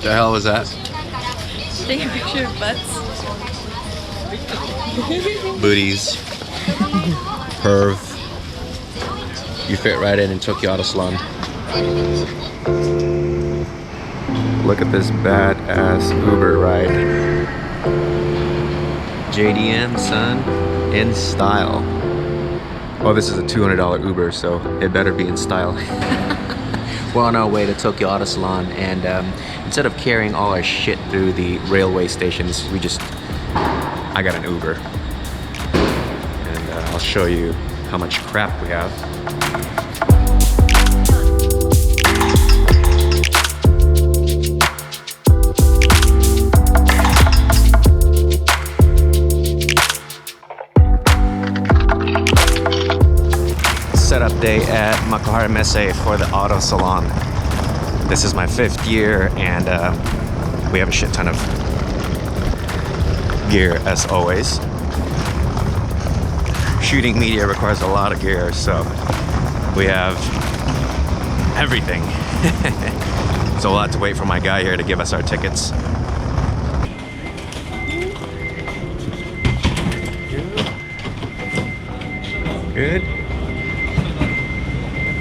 The hell was that? Take a picture of butts. Booties. Perv. You fit right in Tokyo Auto Salon. Look at this badass Uber ride. JDM, son, in style. Oh, this is a $200 Uber, so it better be in style. We're on our way to Tokyo Auto Salon, and instead of carrying all our shit through the railway stations, I got an Uber. And I'll show you how much crap we have. Setup day at Makuhara Messe for the Auto Salon. This is my 5th year, and we have a shit ton of gear as always. Shooting media requires a lot of gear, so we have everything. So we'll have to wait for my guy here to give us our tickets. Good.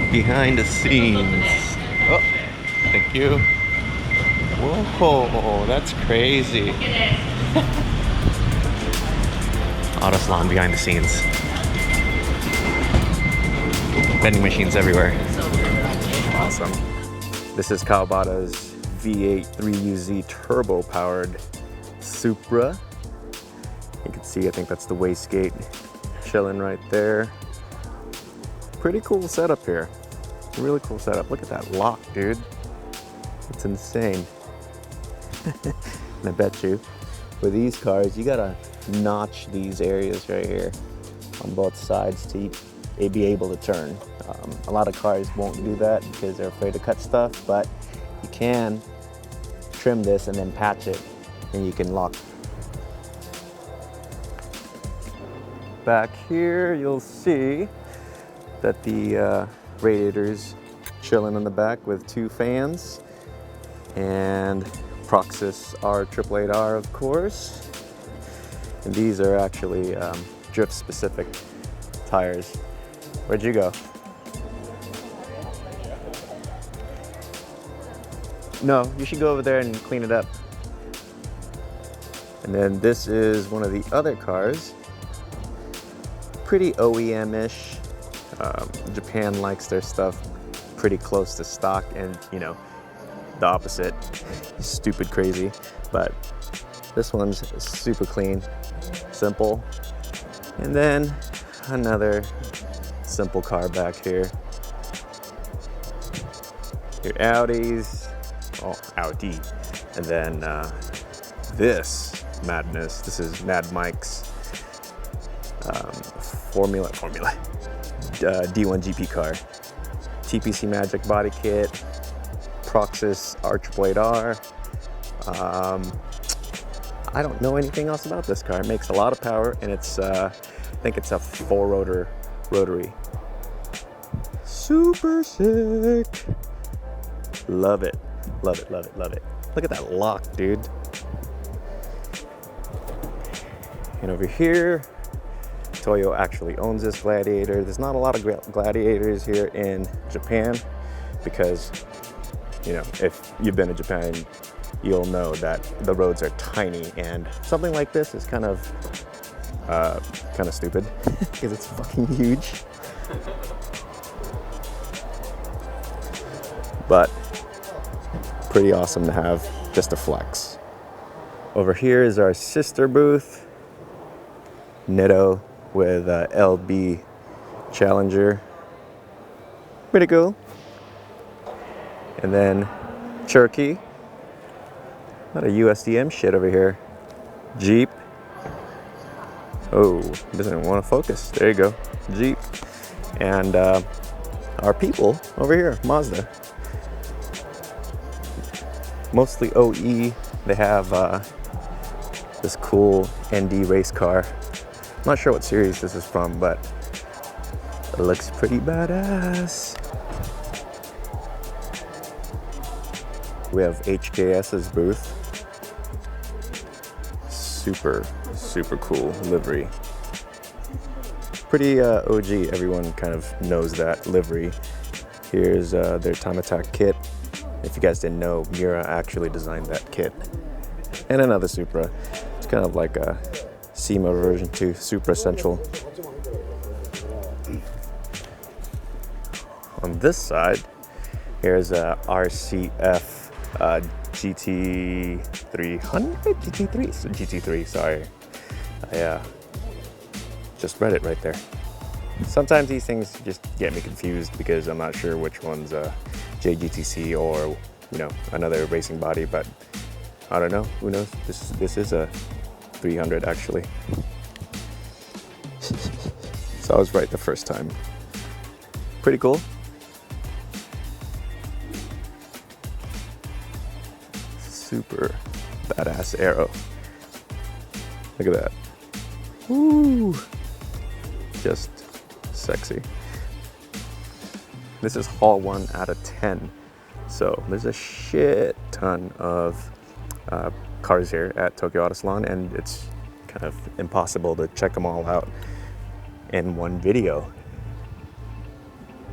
Behind the scenes. Oh, thank you. Whoa, that's crazy. Auto Salon behind the scenes. Vending machines everywhere. Awesome. This is Kawabata's V8 3UZ turbo powered Supra. You can see, I think that's the wastegate chilling right there. Pretty cool setup here. Really cool setup. Look at that lock, dude. It's insane. And I bet you, with these cars, you gotta notch these areas right here on both sides to be able to turn. A lot of cars won't do that because they're afraid to cut stuff, but you can trim this and then patch it, and you can lock. Back here, you'll see that the radiator's chilling in the back with 2 fans, and Proxys R888R, of course. And these are actually drift specific tires. Where'd you go? No, you should go over there and clean it up. And then this is one of the other cars. Pretty OEM-ish. Japan likes their stuff pretty close to stock, and you know, the opposite, stupid crazy. But this one's super clean, simple. And then another simple car back here. Your Audis, oh, Audi. And then this madness, this is Mad Mike's Formula D1 GP car. TPC Magic body kit, Proxys R888R. I don't know anything else about this car. It makes a lot of power, and it's I think it's a 4-rotor rotary. Super sick. Love it. Love it, love it, love it. Look at that lock, dude. And over here, Toyo actually owns this Gladiator. There's not a lot of Gladiators here in Japan because, you know, if you've been to Japan, you'll know that the roads are tiny, and something like this is kind of stupid because it's fucking huge. But pretty awesome to have just a flex. Over here is our sister booth, Nitto with LB Challenger. Pretty cool. And then Cherokee. A lot of USDM shit over here. Jeep. Oh, doesn't want to focus. There you go. Jeep. And our people over here, Mazda. Mostly OE. They have this cool ND race car. I'm not sure what series this is from, but it looks pretty badass. We have HKS's booth. Super cool livery. Pretty OG, everyone kind of knows that livery. Here's their Time Attack kit. If you guys didn't know, Miura actually designed that kit. And another Supra. It's kind of like a SEMA version to Supra Central. On this side, here's a RCF GT300? So GT3, sorry. I just read it right there. Sometimes these things just get me confused because I'm not sure which one's JGTC or, you know, another racing body, but I don't know, who knows? This is a 300 actually. So I was right the first time. Pretty cool. Super badass aero. Look at that. Woo! Just sexy. This is haul 1 out of 10. So there's a shit ton of cars here at Tokyo Auto Salon, and it's kind of impossible to check them all out in one video.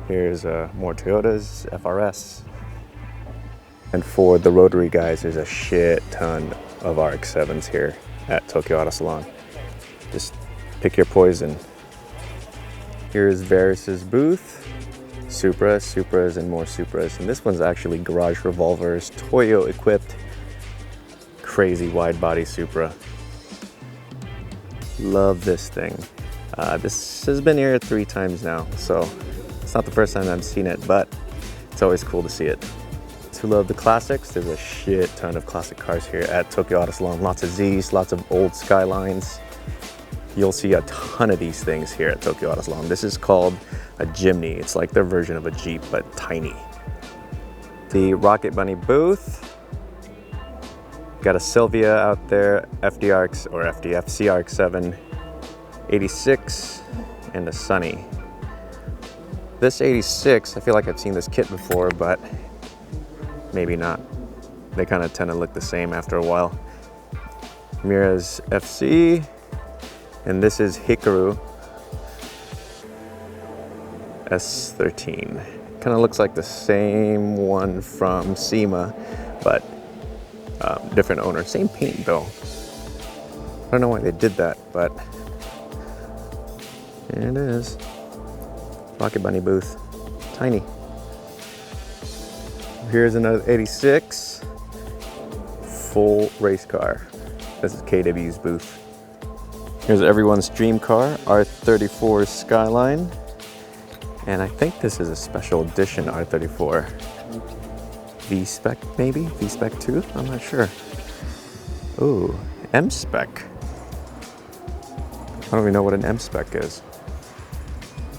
Here's more Toyotas, FRS. And for the rotary guys, there's a shit ton of RX-7s here at Tokyo Auto Salon. Just pick your poison. Here's Varus's booth. Supras, and more Supras. And this one's actually garage revolvers, Toyo equipped, crazy wide body Supra. Love this thing. This has been here 3 times now, so it's not the first time I've seen it, but it's always cool to see it. Who love the classics, there's a shit ton of classic cars here at Tokyo Auto Salon. Lots of Z's, lots of old Skylines. You'll see a ton of these things here at Tokyo Auto Salon. This is called a Jimny. It's like their version of a Jeep, but tiny. The Rocket Bunny booth. Got a Sylvia out there, FDRX or FDF CRX-7, 86, and a Sunny. This 86, I feel like I've seen this kit before, but maybe not. They kind of tend to look the same after a while. Miura's FC, and this is Hikaru S13. Kind of looks like the same one from SEMA, but different owner. Same paint though. I don't know why they did that, but here it is. Rocket Bunny booth, tiny. Here's another 86, full race car. This is KW's booth. Here's everyone's dream car, R34 Skyline. And I think this is a special edition R34. V-Spec maybe? V-Spec 2? I'm not sure. Ooh, M-Spec. I don't even know what an M-Spec is.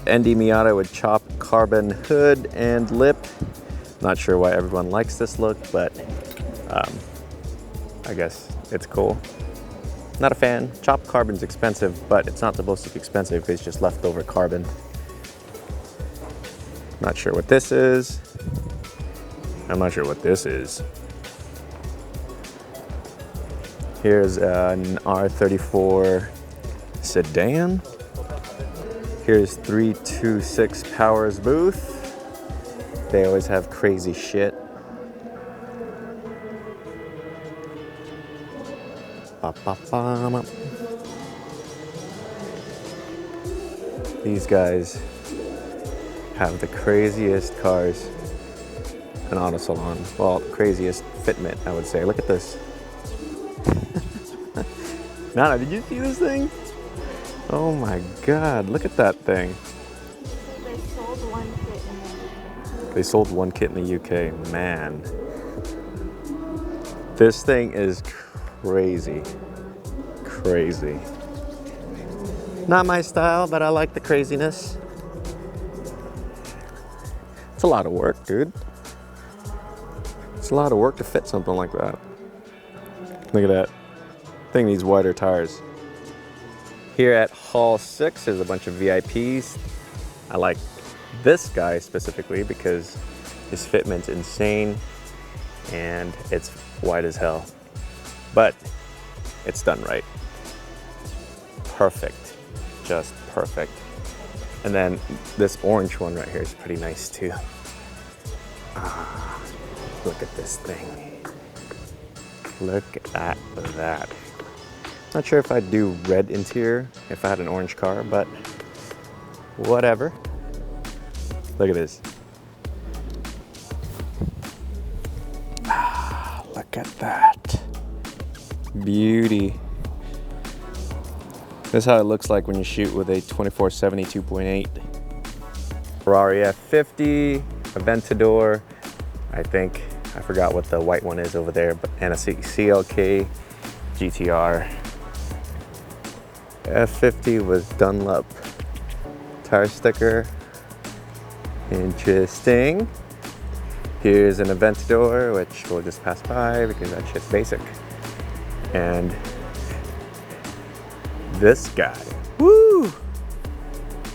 OMGMIATA with chopped carbon hood and lip. Not sure why everyone likes this look, but I guess it's cool. Not a fan. Chopped carbon's expensive, but it's not supposed to be expensive because it's just leftover carbon. Not sure what this is. I'm not sure what this is. Here's an R34 sedan. Here's 326 Powers booth. They always have crazy shit. These guys have the craziest cars in Auto Salon. Well, craziest fitment, I would say. Look at this. Nana, did you see this thing? Oh my God, look at that thing. They sold one kit in the UK, man. This thing is crazy, crazy. Not my style, but I like the craziness. It's a lot of work, dude. It's a lot of work to fit something like that. Look at that. Thing needs wider tires. Here at Hall 6, there's a bunch of VIPs. I like this guy specifically because his fitment's insane. and it's white as hell, but it's done right. Perfect, just perfect. And then this orange one right here is pretty nice too. Ah, look at this thing. Look at that. Not sure if I'd do red interior if I had an orange car, but whatever. Look at this. Ah, look at that. Beauty. This is how it looks like when you shoot with a 2470 2.8. Ferrari F50, Aventador, I think. I forgot what the white one is over there, but and a CLK GTR. F50 was Dunlop. Tire sticker. Interesting. Here's an Aventador, which we'll just pass by because that's just basic. And this guy, woo!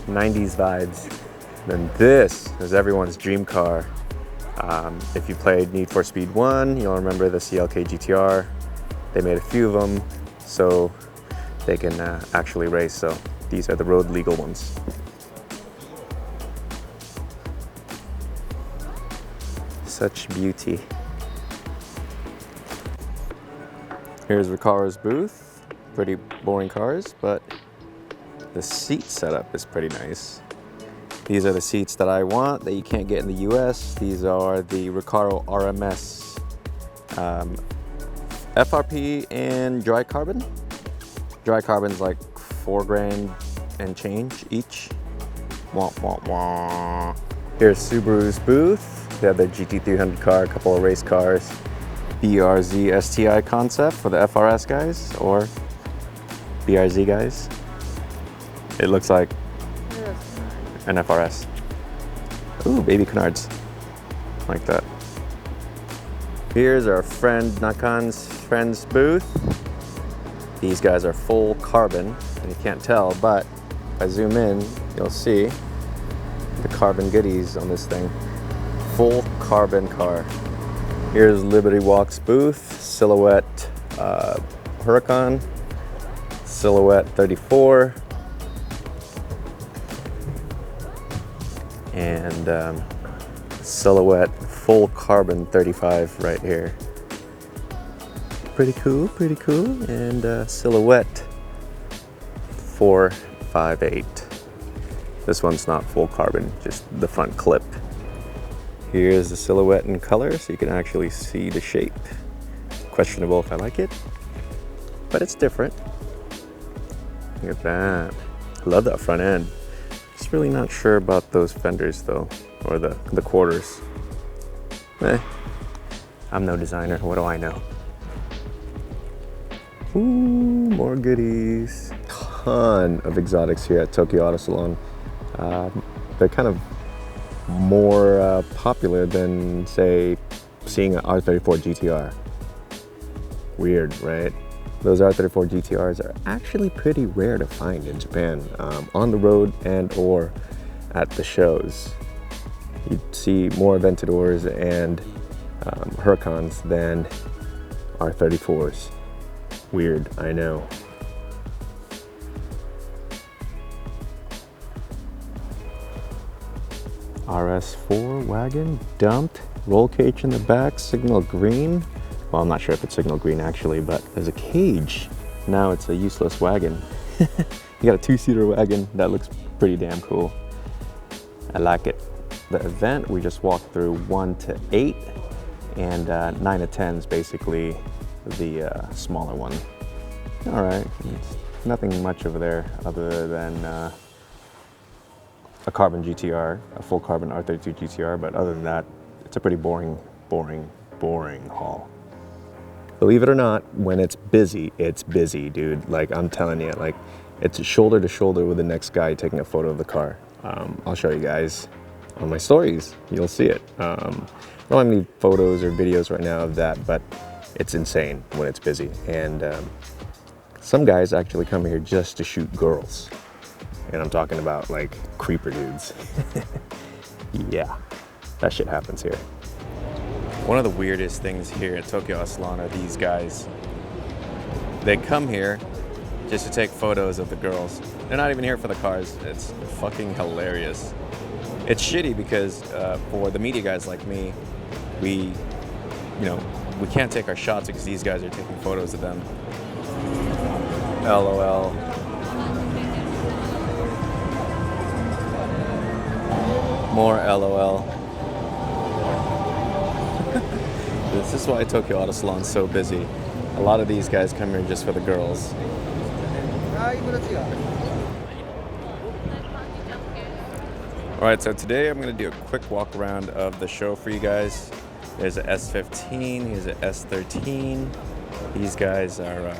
90s vibes. Then this is everyone's dream car. If you played Need for Speed 1, you'll remember the CLK GTR. They made a few of them so they can actually race. So these are the road legal ones. Such beauty. Here's Recara's booth. Pretty boring cars, but the seat setup is pretty nice. These are the seats that I want that you can't get in the US. These are the Recaro RMS FRP and dry carbon. Dry carbon's like $4,000 and change each. Wah, wah, wah. Here's Subaru's booth. They have their GT300 car, a couple of race cars. BRZ STI concept for the FRS guys or BRZ guys. It looks like an FRS. Ooh, baby canards. Like that. Here's our friend Nakan's friend's booth. These guys are full carbon, and you can't tell, but if I zoom in, you'll see the carbon goodies on this thing. Full carbon car. Here's Liberty Walk's booth, Silhouette Huracan, Silhouette 34, and Silhouette full carbon 35 right here. Pretty cool, pretty cool. And Silhouette 458. This one's not full carbon, just the front clip. Here's the Silhouette in color, so you can actually see the shape. Questionable if I like it, but it's different. Look at that. I love that front end. Just really not sure about those fenders though, or the quarters. I'm no designer, what do I know? Ooh, more goodies. Ton of exotics here at Tokyo Auto Salon. They're kind of more popular than, say, seeing an R34 GTR. Weird, right? Those R34 GTRs are actually pretty rare to find in Japan, on the road and or at the shows. You'd see more Aventadors and Huracans than R34s. Weird, I know. RS4 wagon, dumped, roll cage in the back, signal green. Well, I'm not sure if it's signal green actually, but there's a cage. Now it's a useless wagon. You got a two-seater wagon that looks pretty damn cool. I like it. The event, we just walked through 1 to 8, and 9 to 10 is basically the smaller one. All right, it's nothing much over there other than a carbon GTR, a full carbon R32 GTR, but other than that, it's a pretty boring haul. Believe it or not, when it's busy, dude. Like, I'm telling you, like, it's shoulder to shoulder with the next guy taking a photo of the car. I'll show you guys on my stories. You'll see it. I don't have any photos or videos right now of that, but it's insane when it's busy. And some guys actually come here just to shoot girls. And I'm talking about like creeper dudes. Yeah, that shit happens here. One of the weirdest things here at Tokyo Salon are these guys. They come here just to take photos of the girls. They're not even here for the cars. It's fucking hilarious. It's shitty because for the media guys like me, we can't take our shots because these guys are taking photos of them. LOL. More LOL. This is why Tokyo Auto Salon is so busy. A lot of these guys come here just for the girls. Alright, so today I'm going to do a quick walk around of the show for you guys. There's an S15, here's an S13. These guys are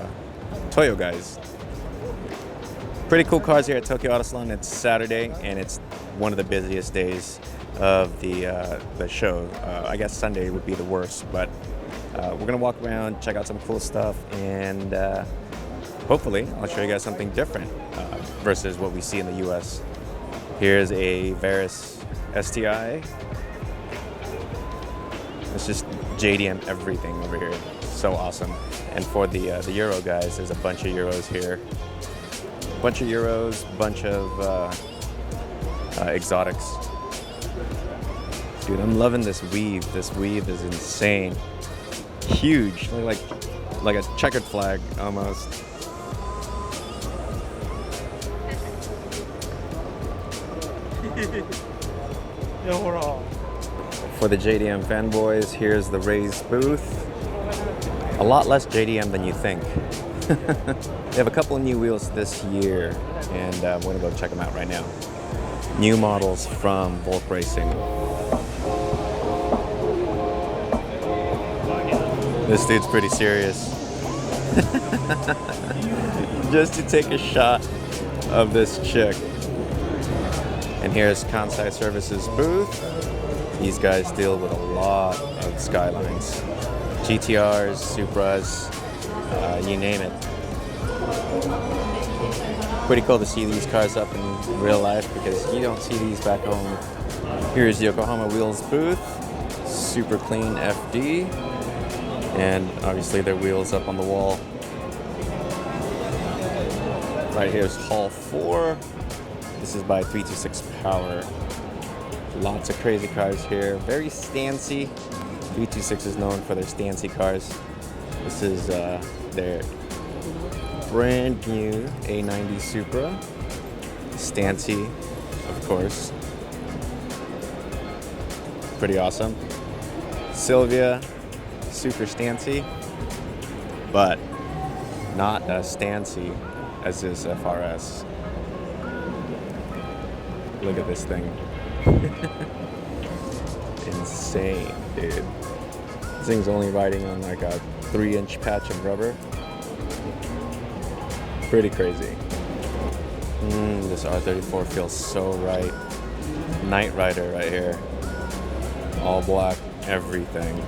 Toyo guys. Pretty cool cars here at Tokyo Auto Salon. It's Saturday and it's one of the busiest days of the show. I guess Sunday would be the worst, but we're going to walk around, check out some cool stuff, and hopefully I'll show you guys something different versus what we see in the US. Here's a Veris STI. It's just JDM everything over here. So awesome. And for the Euro guys, there's a bunch of Euros here. Bunch of Euros, bunch of exotics. Dude, I'm loving this weave. This weave is insane. Huge, like a checkered flag almost. For the JDM fanboys, here's the raised booth. A lot less JDM than you think. They have a couple of new wheels this year, and I'm going to go check them out right now. New models from Volk Racing. This dude's pretty serious. Just to take a shot of this chick. And here's Kansai Services booth. These guys deal with a lot of Skylines. GTRs, Supras, you name it. Pretty cool to see these cars up in real life because you don't see these back home. Here's Yokohama Wheels booth. Super clean FD. And obviously their wheels up on the wall. Right here's Hall 4. This is by 326 Power. Lots of crazy cars here. Very stancy. 326 is known for their stancy cars. This is their brand new A90 Supra. Stancy, of course. Pretty awesome. Sylvia, super stancy, but not as stancy as this FRS. Look at this thing. Insane, dude. This thing's only riding on like a 3-inch patch of rubber. Pretty crazy. This R34 feels so right. Knight Rider right here. All black, everything.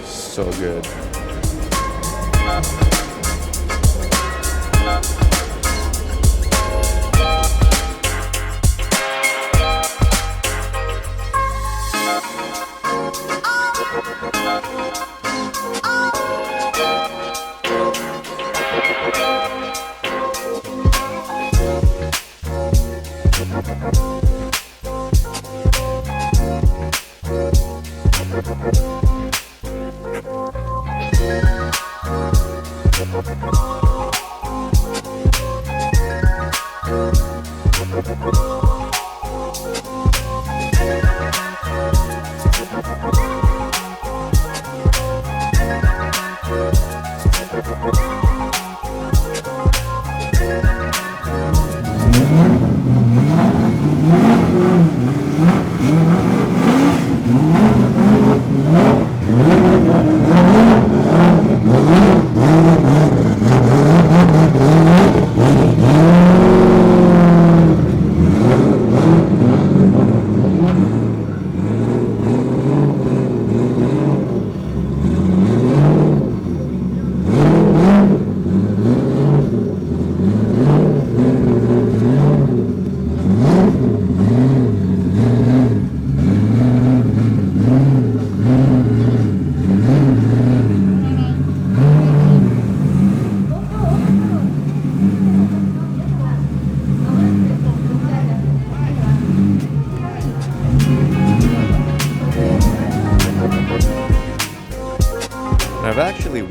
So good.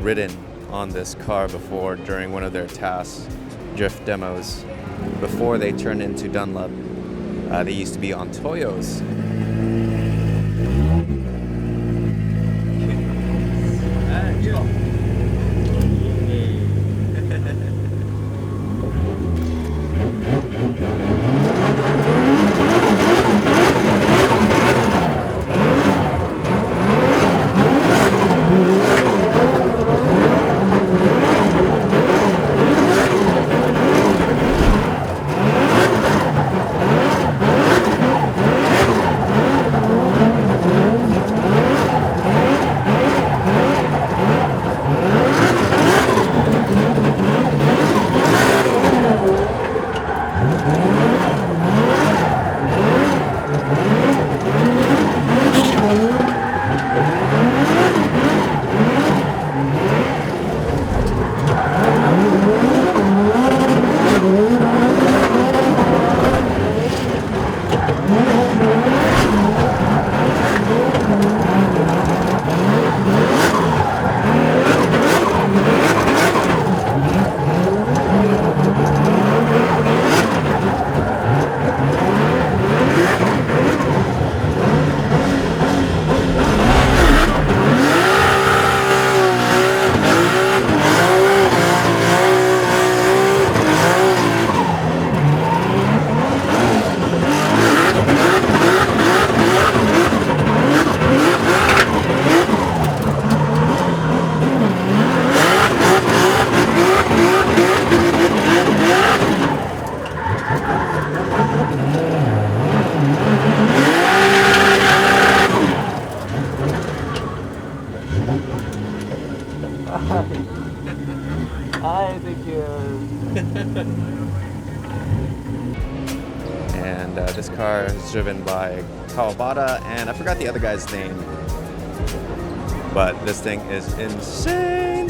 ridden on this car before during one of their tasks, drift demos, before they turned into Dunlop. They used to be on Toyos. Hi, thank you. And this car is driven by Kawabata, and I forgot the other guy's name, but this thing is insane.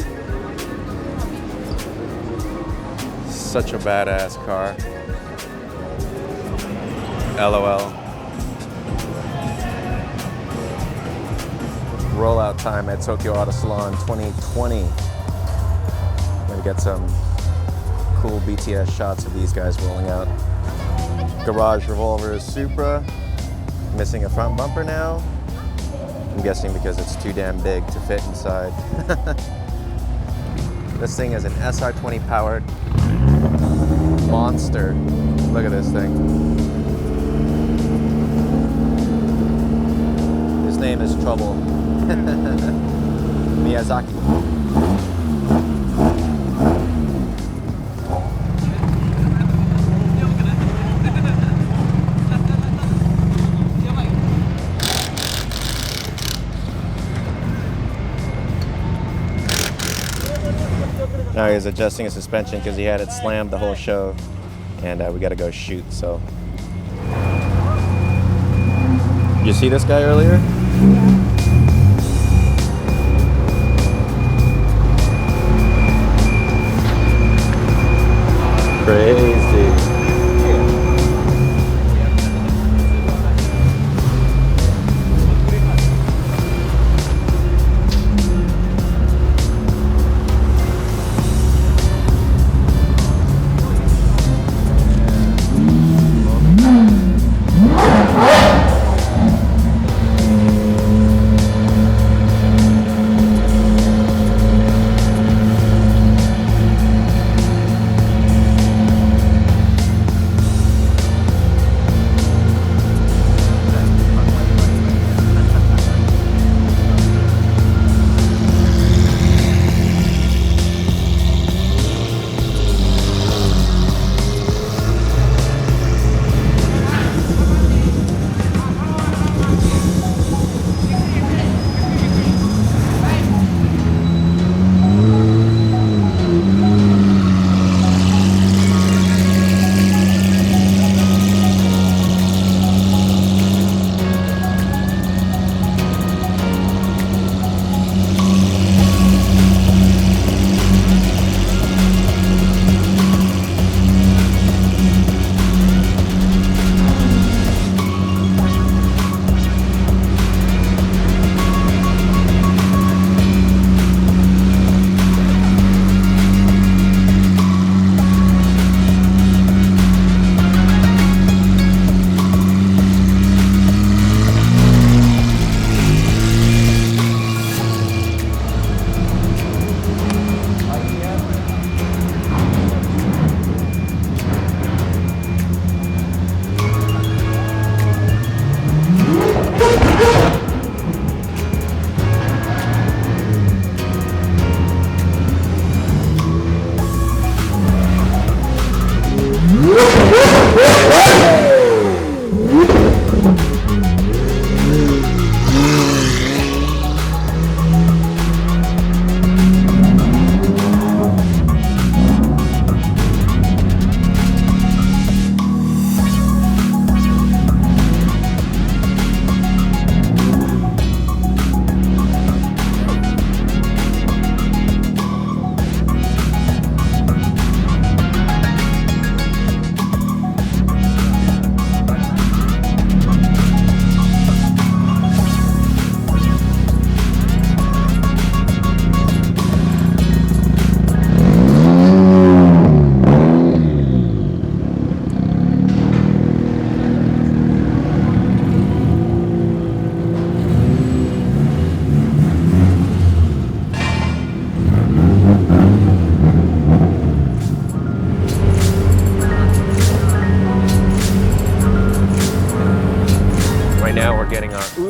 Such a badass car. LOL. Rollout time at Tokyo Auto Salon 2020. Gonna get some cool BTS shots of these guys rolling out. Garage Revolver Supra, missing a front bumper now. I'm guessing because it's too damn big to fit inside. This thing is an SR20 powered monster. Look at this thing. His name is Trouble. Miyazaki. Now he's adjusting his suspension because he had it slammed the whole show, and we got to go shoot. So, you see this guy earlier? Crazy.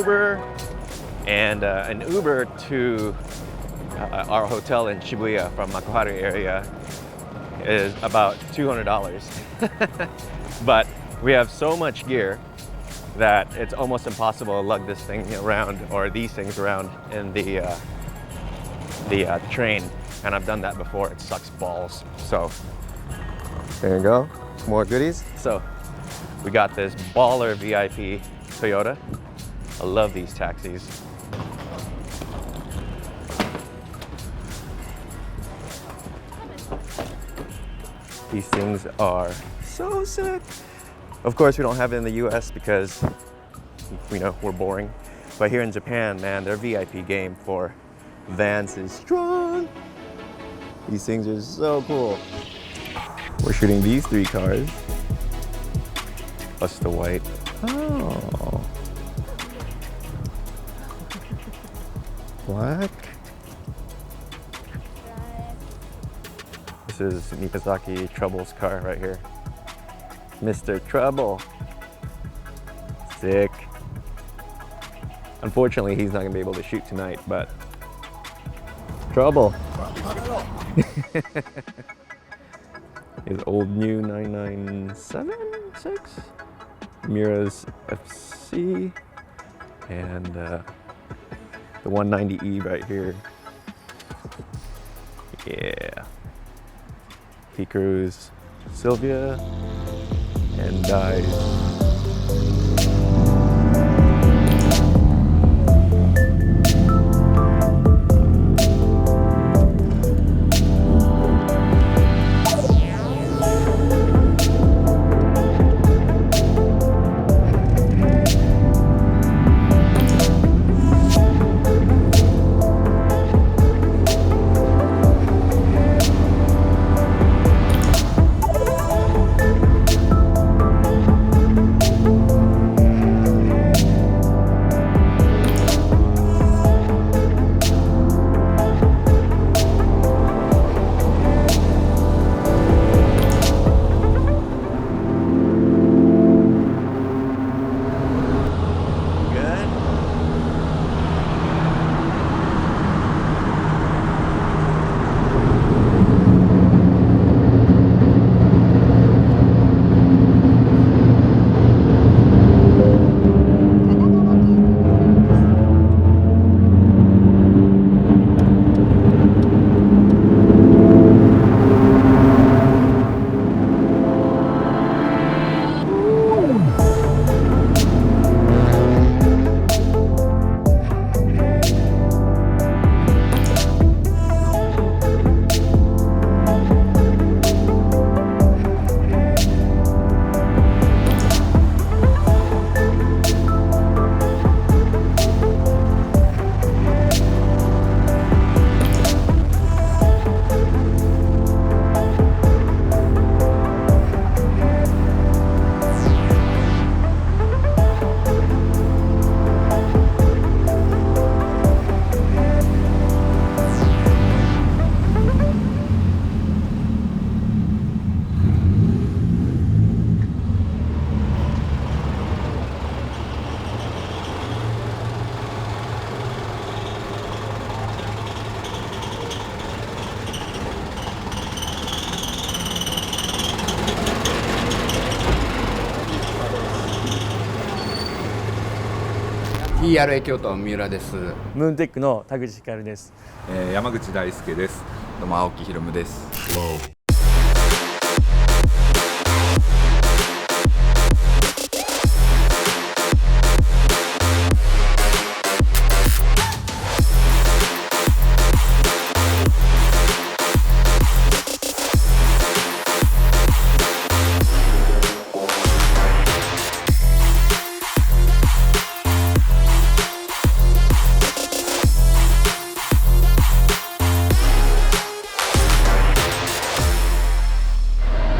Uber, and an Uber to our hotel in Shibuya from Makuhari area is about $200. But we have so much gear that it's almost impossible to lug this thing around, or these things around, in the train. And I've done that before. It sucks balls. So there you go, more goodies. So we got this baller VIP Toyota. I love these taxis. These things are so sick. Of course, we don't have it in the US because we're boring. But here in Japan, man, their VIP game for vans is strong. These things are so cool. We're shooting these 3 cars. Plus the white. Oh. Black. This is Miyazaki Trouble's car right here. Mr. Trouble. Sick. Unfortunately, he's not gonna be able to shoot tonight, but Trouble. His old new 997-6 Mira's FC, and the 190E right here. Yeah. Hikaru's Sylvia and dies. TRA 京都三浦です。ムーンテックの田口光です。山口大輔です。どうも青木ひろむです。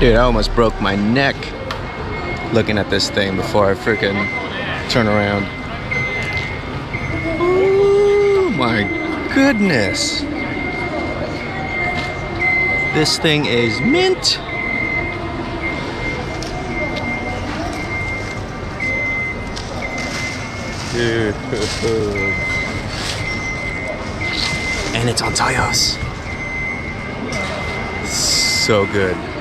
Dude, I almost broke my neck looking at this thing before I freaking turn around. Oh my goodness. This thing is mint. Dude. And it's on Toyos. So good.